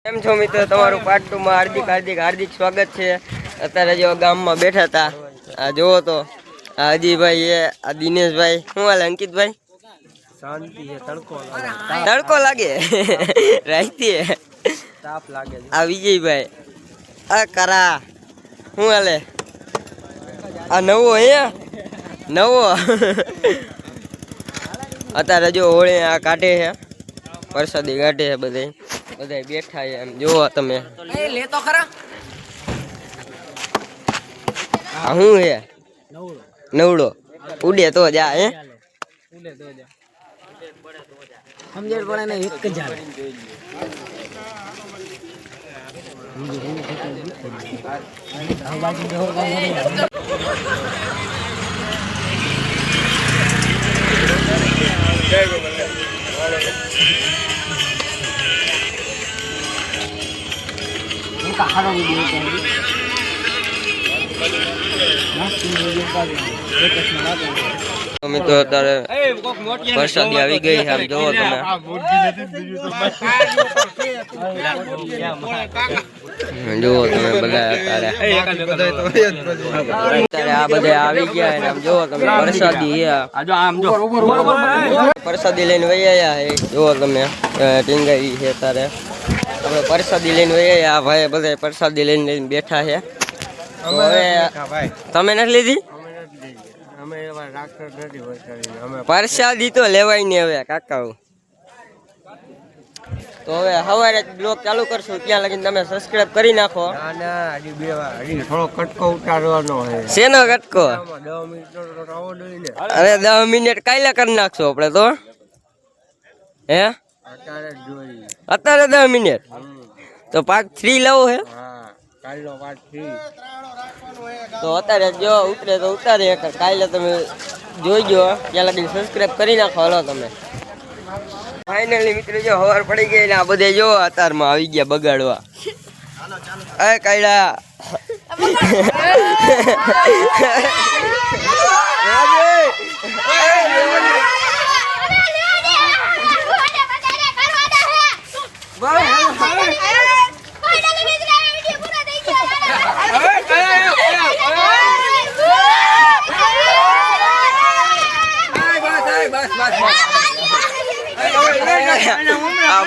કેમ છો મિત્રો, તમારું પાર્ટ 2 માં હાર્દિક સ્વાગત છે। અત્યારે જો ગામમાં બેઠા હતા, આ જોવો તો આ અજીભાઈ છે, આ દિનેશભાઈ, શું હાલે અંકિતભાઈ? શાંતિ છે। તડકો લાગે રાઈતી તાપ લાગે। આ વિજયભાઈ, આ કરા, શું હાલે? આ નવો નવો અત્યારે જો હોળી આ કાઢે છે, વરસાદી કાઢે છે, બધા બેઠા છે એમ જોવો તમે। લેતો ખરા આ શું છે? નવડો ઉડે તો જા હે સમજણ પડે ને એક જ આવે। મિત્રો અત્યારે વરસાદી આવી ગઈ છે, આમ જોવો તમે। જોવો તમે બધા અત્યારે આ બધા આવી ગયા ને આમ જોવો તમે વરસાદી પ્રસાદી લઈને વહી આવ્યા છે, જોવો તમે ટીંગાઈ છે અત્યારે આપણે પ્રસાદી લઈને વહી આવ્યા। ભાઈ બધા પ્રસાદી લઈને બેઠા છે। હવે તમે નથી લીધી? પ્રસાદી તો લેવાય ને હવે કાકા। તો હવે સવારે બ્લોગ ચાલુ કરશું, ત્યાં લગીને તમે સબસ્ક્રાઇબ કરી નાખો। થોડો કટકો ઉતારવાનો છે। શેનો કટકો? અરે 10 મિનિટ કાલે કરી નાખશું આપણે તો। હે અત્યારે 10 મિનિટ તો પાર્ટ 3 લેવો છે? તો અત્યારે જો ઉતરે તો ઉતારે, કાલે તમે જોઈજો, ત્યાં લગીને સબસ્ક્રાઇબ કરી નાખો। હાલો તમે ફાઇનલી મિત્રો જો સવાર પડી ગઈ ને આ બધે જો અતારમાં આવી ગયા બગાડવા। એ કાયડા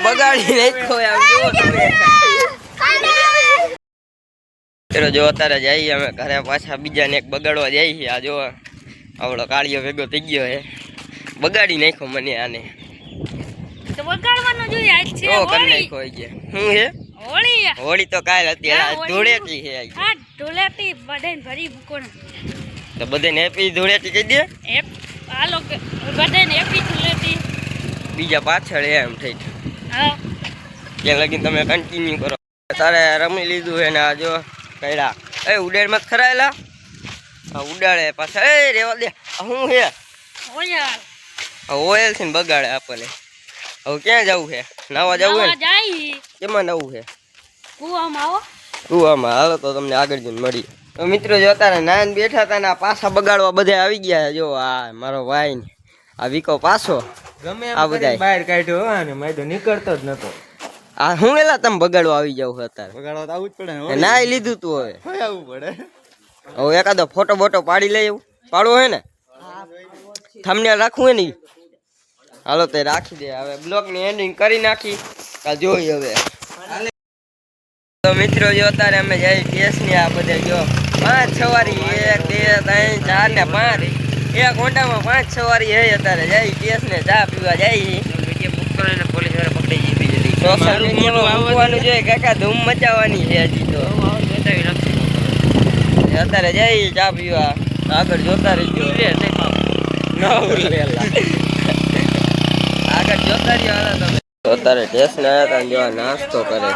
બગાડી નાખ્યો આમ જો તમે। જો અત્યારે જઈએ અમે ઘરે પાછા, બીજાને એક બગાડવા જઈએ છીએ। આ જો આવડો કાળિયો ભેગો થઈ ગયો હે, બગાડી નાખ્યો મને આને। તો બગાડવાનો જોઈએ આજ છે હોળી। શું છે હોળી? હોળી તો કાલ હતી, ધૂળેટી છે આજ। હા ધૂળેટી બધાને ભરી મૂકોને તો બધાને હેપી ધૂળેટી કહી દે। આ લોકો બધાને હેપી ધૂળેટી બીજા પાછળ એમ થઈ હા, ત્યાં લગીને તમે કન્ટિન્યુ કરો। તારે રમી લીધું હે ને આ જો કઈડા એ ઉડાડ મત ખરાયેલા, આ ઉડાડે પાછા એ રેવા દે। શું છે? ઓઇલ થી બગાડે આપણને। હવે ક્યાં જવું છે? નાવા જવું હે? કેમાં નવું છે? કુવામાં આવો, કુવામાં હાલો તો તમને આગળ જઈને મળી। તો મિત્રો જો અત્યારે નાયન બેઠા હતા ને આ પાછા બગાડવા બધા આવી ગયા। જો આ મારો ભાઈ ને આ વિકો પાછો ગમે આ બધા બહાર કાઢ્યો અને મેં તો નીકળતો જ નતો। આ હું એલા તમે બગાડવા આવી જાવ અત્યારે? બગાડવા તો આવું જ પડે, નાઈ લીધું તું, હવે આવવું પડે। હવે એકાદો ફોટો બોટો પાડી લઈ, એવું પાડવો હે ને? થંબનેલ રાખવું હે ને? હાલો તે રાખી દે। હવે બ્લોગ ની એન્ડિંગ કરી નાખી, જોઈ હવે। તો મિત્રો જો અત્યારે અમે જઈ કેસ ની આ બધે જો 5 સવારી 1 2 3 4 ને 5 એક ઘોટામાં 5 સવારી હે। અત્યારે જઈ કેસ ને ચા પીવા જઈ, પોલીસ વાળા પકડી ગઈ બીજલી સોશિયલ મીડિયામાં આવવાનું જોઈએ કાકા, ધૂમ મચાવવાની છે હજી તો। અત્યારે જઈ ચા પીવા, આગળ જોતા રહીજો। આગળ જોતા રહ્યો તમે। અત્યારે ટેસ્ટ ને આવ્યા હતા, જો નાસ્તો કરે,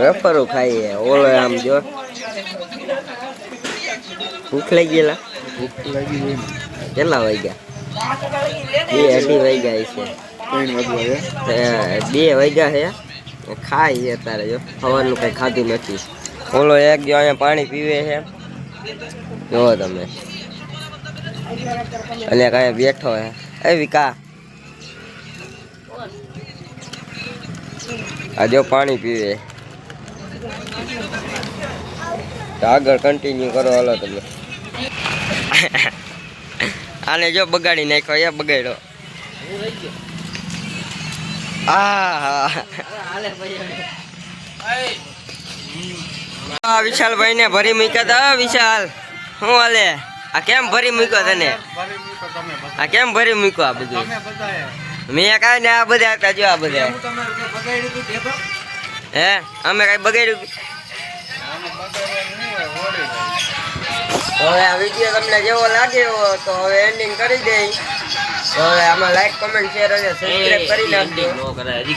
વેફરો ખાઈએ। ઓલો આમ જો ભૂખ લાગી ગયેલા, કેટલા વાગ્યા? 2 વાગ્યા છે, 2 વાગ્યા છે। ખાઈ અત્યારે જો સવારનું કઈ ખાધું નથી। ઓલો એક જો અહીંયા પાણી પીવે છે, જો તમે। અને કઈ બેઠો હે એ વિકા આ જો પાણી પીવે. તો આગળ કન્ટિન્યુ કરો હાલો તમે. આને જો બગાડી નાખ્યો, એ બગાડ્યો. વિશાલભાઈ ને ભરી મૂક્યા હતા. વિશાલ શું હાલે? આ કેમ ભરી મૂક્યો તને? આ કેમ ભરી મૂક્યો? આ બધું મેં કાંઈ ને આ બધા હતા. જો આ બધા હે અમે કઈ બગાડ્યું? હવે આ વિડીયો તમને જેવો લાગ્યો તો હવે એન્ડિંગ કરી દઈ. હવે આમાં લાઈક, કમેન્ટ, શેર અને સબસ્ક્રાઇબ કરી નાખજો.